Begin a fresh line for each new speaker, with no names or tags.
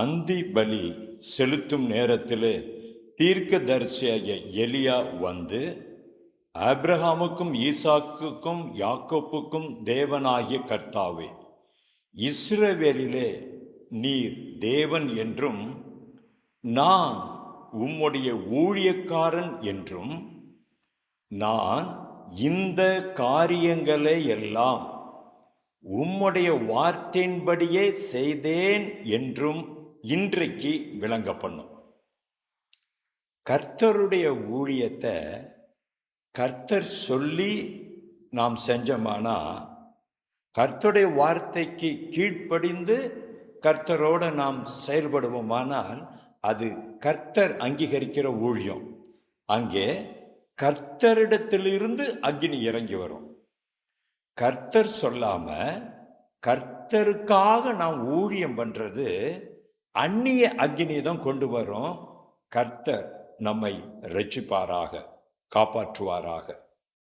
அந்தி பலி செலுத்தும் நேரத்திலே தீர்க்கதரிசியாகிய எலியா வந்து, ஆபிரகாமுக்கும் ஈசாக்குக்கும் யாக்கோப்புக்கும் தேவனாகிய கர்த்தாவே, இஸ்ரவேலிலே நீர் தேவன் என்றும் நான் உம்முடைய ஊழியக்காரன் என்றும் நான் இந்த காரியங்களை எல்லாம் உம்முடைய வார்த்தையின்படியே செய்தேன் என்றும் இன்றைக்கு விளங்க பண்ணும். கர்த்தருடைய ஊழியத்தை கர்த்தர் சொல்லி நாம் செஞ்சோமானா, கர்த்தருடைய வார்த்தைக்கு கீழ்ப்படிந்து கர்த்தரோடு நாம் செயல்படுவோமானால் அது கர்த்தர் அங்கீகரிக்கிற ஊழியம். அங்கே கர்த்தரிடத்திலிருந்து அக்னி இறங்கி வரும். கர்த்தர் சொல்லாம கர்த்தருக்காக நாம் ஊழியம் பண்றது அந்நிய அக்னி தான் கொண்டு வரும். கர்த்தர் நம்மை ரட்சிப்பாராக, காப்பாற்றுவாராக.